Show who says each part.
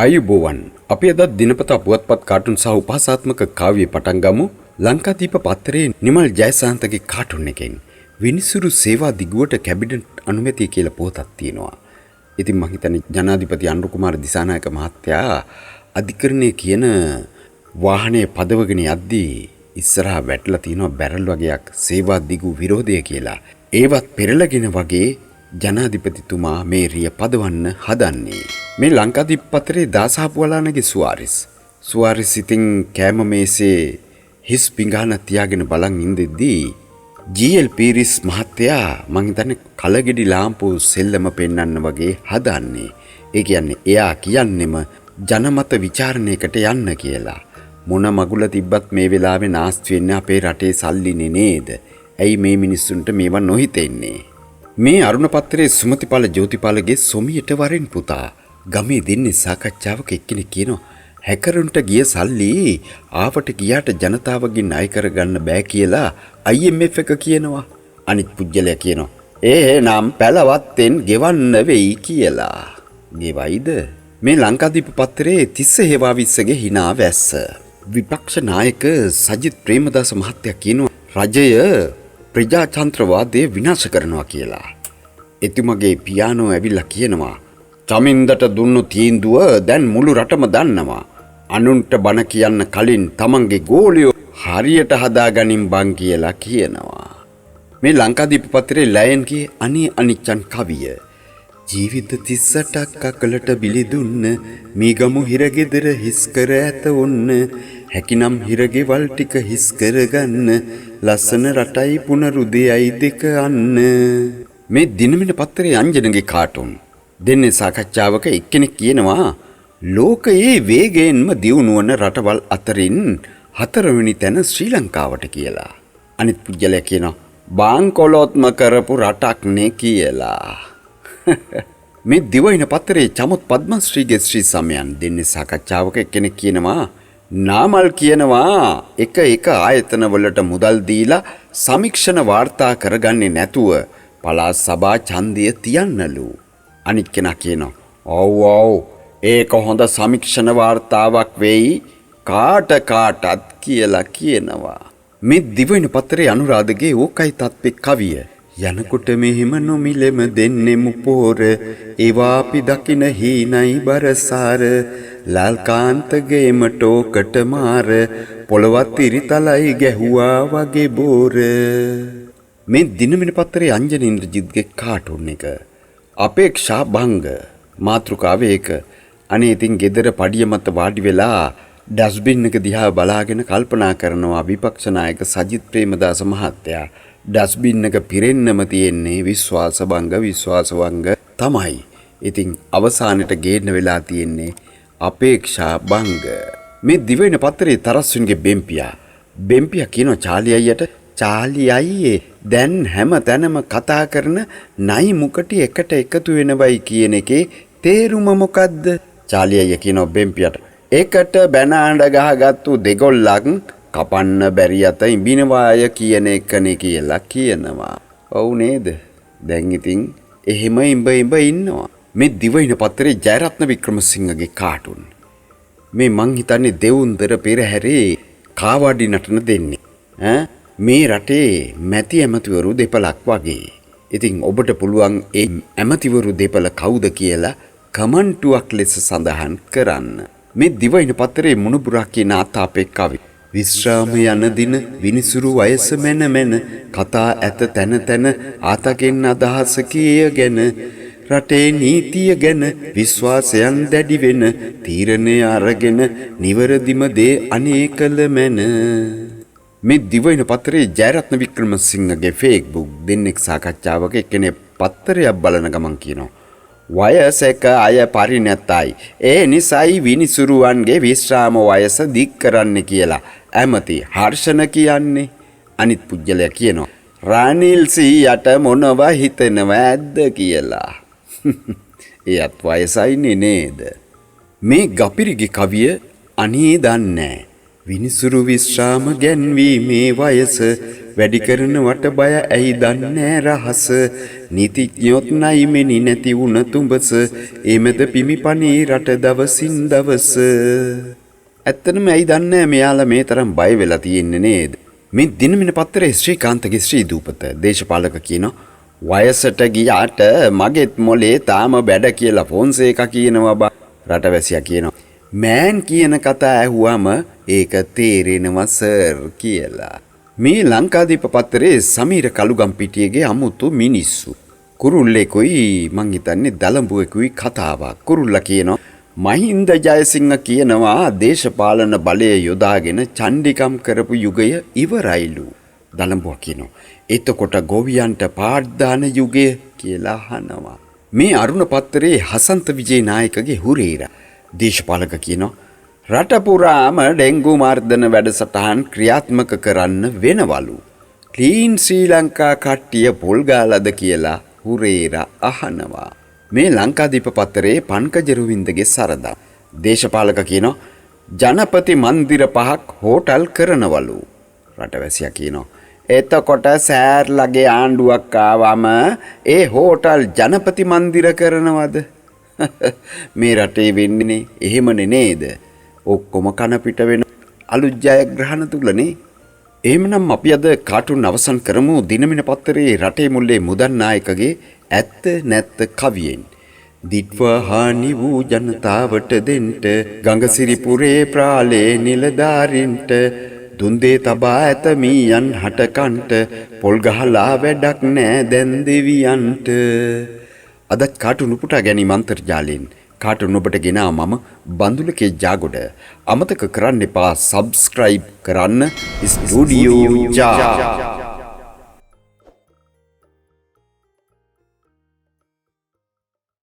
Speaker 1: අයුබෝවන් අපි අද දිනපතා පුවත්පත් කාටුන් සහ උපහාසාත්මක කාව්‍ය පටන් ගමු. ලංකාදීප පත්තරේ නිමල් ජයසාන්තගේ කාටුන් එකෙන් විනිසුරු සේවා දිගුවට කැබිනට් අනුමැතිය කියලා පොතක් තියෙනවා. ඉතින් මම හිතන්නේ ජනාධිපති අනුර කුමාර දිසානායක මහත්තයා අධිකරණයේ කියන වාහනේ පදවගෙන යද්දී ඉස්සරහා වැටලා තියෙනවා බැරල් වගේක් සේවා දිගු විරෝධය කියලා. ඒවත් පෙරලගෙන වගේ ජනාධිපතිතුමා මේ රිය පදවන්න හදන්නේ. මේ ලංකාදීප පත්‍රයේ දාසහපුවලානගේ සුවාරිස් ඉතින් කෑම මේසේ හිස් පිඟාන තියාගෙන බලන් ඉඳෙද්දී ජී.එල්. පීරිස් මහත්තයා මං හිතන්නේ කලගෙඩි ලාම්පු සෙල්ලම පෙන්වන්න වගේ හදන්නේ. ඒ කියන්නේ එයා කියන්නෙම ජනමත විචාරණයකට යන්න කියලා. මොන මගුල තිබ්බත් මේ වෙලාවේ නාස්ති වෙන්නේ අපේ රටේ සල්ලිනේ නේද? ඇයි මේ මිනිස්සුන්ට මේවා නොහිතෙන්නේ? මේ අරුණ පත්‍රයේ සුමතිපාල ජෝතිපාලගේ සොමියට වරෙන් පුතා ගමේ දෙන්නේ සාකච්ඡාවක එක්කෙනෙක් කියනවා හැකරුන්ට ගිය සල්ලි ආවට ගියාට ජනතාවගෙන් ණය කරගන්න බෑ කියලා IMF එක කියනවා. අනිත් පුජ්‍යලයා කියනවා එහෙනම් පැලවත්තෙන් ගෙවන්න වෙයි කියලා. ගෙවයිද? මේ ලංකාදීප පත්‍රයේ තිස්ස හේවාවිස්සගේ hina වැස්ස. විපක්ෂ නායක සජිත් ප්‍රේමදාස මහත්තයා කියනවා රජය ප්‍රජාතන්ත්‍රවාදය විනාශ කරනවා කියලා. එතුමගේ පියානෝ ඇවිල්ලා කියනවා චමින්දට දුන්නු තීන්දුව දැන් මුළු රටම දන්නවා. අනුන්ට බණ කියන්න කලින් තමන්ගේ ගෝලියෝ හරියට හදාගනින් බං කියලා කියනවා. මේ ලංකාදීප පත්‍රයේ ලයන්ගේ අනේ අනිච්චන් කවිය. ජීවිත 38ක් අකලට බිලි දුන්න මීගමු හිරගෙදර හිස් කර ඇත ඔන්න හැකිනම් හිරගෙවල් ටික හිස් කරගන්න ලස්සන රටයි පුනරුදයයි දෙක අන්න. මේ දිනමින පත්‍රයේ අංජනගේ කාටුන් දෙන්නේ සාකච්ඡාවක එක්කෙනෙක් කියනවා ලෝකයේ වේගයෙන්ම දියුණුවන රටවල් අතරින් 4 වෙනි තැන ශ්‍රී ලංකාවට කියලා. අනිත් පුජ්‍යලයා කියනවා බාංකොලොත්ම කරපු රටක් නේ කියලා. මේ දිවයින පත්‍රයේ චමුත් පද්මශ්‍රීගේ ශ්‍රී සමයන් දෙන්නේ සාකච්ඡාවක එක්කෙනෙක් කියනවා නාමල් කියනවා එක ආයතන වලට මුදල් දීලා සමීක්ෂණ වාර්තා කරගන්නේ නැතුව පළාත් සභා ඡන්දය තියන්නලු. අනිත් කෙනා කියනවා ඔව් ඒක හොඳ සමීක්ෂණ වාර්තාවක් වෙයි කාටත් කියලා කියනවා. මේ දිවයින පත්‍රයේ අනුරාධගේ ඕකයි තත්ත්වේ කවිය. යනකොට මෙහෙම නොමිලෙම දෙන්නෙමු පෝර ඒවා අපි දකින හීනයි බරසාර ලාල්කාන්තගේම ටෝකට මාර පොළවත් ඉරිතලයි ගැහුවා වගේ බෝර. මේ දිනමින පත්‍රයේ අංජන ඉන්ද්‍රජිත්ගේ කාටුන් එක අපේක්ෂා භංග මාතෘකාව ඒක. අනේ ඉතින් ගෙදර පඩිය මත වාඩි වෙලා ඩස්බින් එක දිහා බලාගෙන කල්පනා කරනවා විපක්ෂ නායක සජිත් ප්‍රේමදාස මහත්තයා. ඩස්බින් එක පිරෙන්නම තියෙන්නේ විශ්වාස භංග තමයි. ඉතින් අවසානට ගේන්න වෙලා තියෙන්නේ අපේක්ෂා භංග. මේ දිවයින පත්‍රයේ තරස්වින්ගේ බෙම්පියා කියනවා චාලි අයියට චාලි අයියේ දැන් හැම තැනම කතා කරන නයි මුකටි එකට එකතු වෙනවයි කියන එකේ තේරුම මොකද්ද? චාලි අයියා කියනවා බෙම්පියට එකට බැන අඬ ගහගත්තු දෙගොල්ලක් කපන්න බැරි අත ඉඹිනවාය කියන එකනේ කියලා කියනවා. ඔව් නේද? දැන් ඉතින් එහෙම ඉඹ ඉන්නවා. මේ දිවයින පත්‍රයේ ජයරත්න වික්‍රමසිංහගේ කාටුන්. මේ මං හිතන්නේ දෙවුන්දර පෙරහැරේ කාවඩි නටන දෙන්නේ. මේ රටේ මැති ඇමතිවරු දෙපළක් වගේ. ඉතින් ඔබට පුළුවන් ඒ ඇමතිවරු දෙපළ කවුද කියලා කමෙන්ටුවක් ලෙස සඳහන් කරන්න. මේ දිවයින පත්‍රයේ මුණුබුරා කියන ආතාපේ කවි. විශ්‍රාම යන දින විනිසුරු වයස මැන කතා ඇත තැන ආතගෙන් අදහස කියගෙන රටේ නීතිය ගැන විශ්වාසයන් දැඩි වෙන තීරණය අරගෙන නිවැරදිම දේ අනේකල මැන. මේ දිවයින පත්‍රයේ ජයරත්න වික්‍රමසිංහගේ ෆේස්බුක් දෙන්නෙක් සාකච්ඡාවක එක්කෙනෙක් පත්‍රයක් බලන ගමන් කියනවා වයසක අය පරිණතයි ඒ නිසයි විනිසුරුවන්ගේ විශ්‍රාම වයස දික් කරන්න කියලා ඇමති හර්ෂණ කියන්නේ. අනිත් පුජ්‍යලයා කියනවා රනිල් සීයට මොනව හිතෙනව ඇද්ද කියලා. එයත් වයසයිනේ නේද? මේ ගපිරිගේ කවිය අනේ දන්නේ විනිසුරු විශ්‍රාම ගැන්වීමේ වයස වැඩි කරනවට බය ඇයි දන්නේ රහස නීතිඥයොත් නයිමෙනි නැති වුණ තුඹස එමෙද පිමිපණී රට දවසින් දවස ඇත්තටම ඇයි දන්නේ මෙයාලා මේ තරම් බය වෙලා තියෙන්නේ නේද මේ දිනමින පත්තරේ ශ්‍රීකාන්තගේ ශ්‍රී දූපත දේශපාලක කියනවා වයසට ගියාට මගෙත් මොලේ තාම බැඩ කියලා ෆොන්සේකා කියනවා බා රටවැසියා කියනවා මෑන් කියන කතා ඇහුවම ඒක තේරෙනවා සර් කියලා. මේ ලංකාදීප පත්තරේ සමීර කළුගම්පිටියගේ අමුතු මිනිස්සු. කුරුල්ලෙකුයි මං හිතන්නේ දලඹුවෙකුයි කතාවක්. කුරුල්ලා කියනවා මහින්ද ජයසිංහ කියනවා දේශපාලන බලය යොදාගෙන චණ්ඩිකම් කරපු යුගය ඉවරයිලු. දලඹුවා කියනවා එතකොට ගොවියන්ට පාඩ්දාන යුගය කියලා අහනවා. මේ අරුණ පත්තරේ හසන්ත විජේනායකගේ හුරේරා දේශපාලක කියනවා රට පුරාම ඩෙන්ගු මර්ධන වැඩසටහන් ක්‍රියාත්මක කරන්න වෙනවලු. ක්ලීන් ශ්‍රී ලංකා කට්ටිය පොල් ගාලද කියලා හුරේරා අහනවා. මේ ලංකාදීප පත්තරේ පන්කජ රුවින්දගේ සරදා. දේශපාලක කියනවා ජනපති මන්දිර 5ක් හෝටල් කරනවලු. රටවැසියා කියනවා එතකොට සෑර්ලගේ ආණ්ඩුවක් ආවම ඒ හෝටල් ජනපති මන්දිර කරනවද? මේ රටේ වෙන්නේ එහෙමනේ නේද? ඔක්කොම කන පිට වෙන අලුත් ජයග්‍රහණ තුලනේ. එහෙමනම් අපි අද කාටුන් අවසන් කරමු දිනමින පත්තරේ රටේ මුල්ලේ මුදන් නායකගේ ඇත්ත නැත්ත කවියෙන්. දිට්වා හානි වූ ජනතාවට දෙන්ට ගංගසිරිපුරේ ප්‍රාලේ නිලධාරින්ට දුන්දේ තබා ඇත මීයන් හටකන්ට පොල් ගහලා වැඩක් නෑ දැන් දෙවියන්ට. අදත් කාටුන් උපුටා ගැනීම අන්තර්ජාලයෙන් කාටුන් ඔබට ගෙනා මම බඳුලකේ ජාගොඩ. අමතක කරන්න එපා සබ්ස්ක්‍රයිබ් කරන්න ස්ටුඩියෝ ජා.